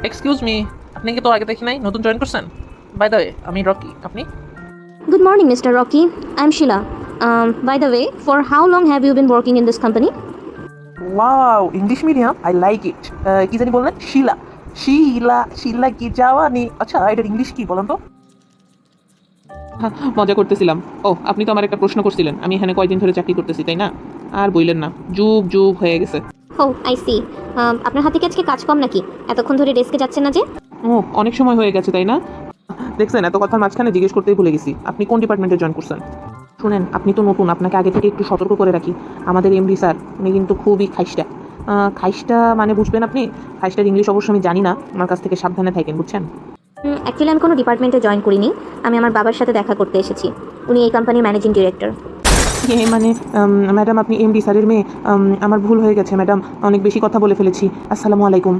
Excuse me, আপনি কি তো আগে দেখি নাই, নতুন জয়েন করছেন? বাই দ্য ওয়ে, আমি রকি, আপনি? Good morning, Mr. Rocky. I'm Sheila. By the way, for how long have you been working in this company? Wow, English medium, I like it. কি জানি বললেন? শিলা। শিলা শিলা কি জাওয়ানি। আচ্ছা, এটার ইংলিশ কি বলেন তো? মজা করতেছিলাম। ও, আপনি তো আমার একটা প্রশ্ন করছিলেন, আমি এখানে কয়দিন ধরে চাকরি করতেছি, তাই না? আর বললেন না, যুগ যুগ হয়ে গেছে। Oh, I see. আপনার হাতে কি আজকে কাজ কম নাকি? এতক্ষণ ধরে ডেস্কে যাচ্ছেন না যে? ও, অনেক সময় হয়ে গেছে, তাই না? দেখছেন, এত কথার মাঝখানে জিজ্ঞেস করতেই ভুলে গেছি, আপনি কোন ডিপার্টমেন্টে জয়েন করছেন? শুনেন, আপনি তো নতুন, আপনাকে আগে থেকে একটু সতর্ক করে রাখি। আমাদের এমডি স্যার, উনি কিন্তু খুবই খাইস্টা। খাইস্টা মানে বুঝবেন আপনি? খাইস্টার ইংলিশ অবশ্য আমি জানি না, আমার কাছ থেকে সাবধানে থাকেন, বুঝছেন? অ্যাকচুয়ালি আমি কোনো ডিপার্টমেন্টে জয়েন করিনি। আমি আমার বাবার সাথে দেখা করতে এসেছি। উনি এই কোম্পানির ম্যানেজিং ডিরেক্টর। মানে ম্যাডাম, আপনি এমডি স্যারের মেয়ে। আমার ভুল হয়ে গেছে ম্যাডাম, অনেক বেশি কথা বলে ফেলেছি। আসসালামু আলাইকুম।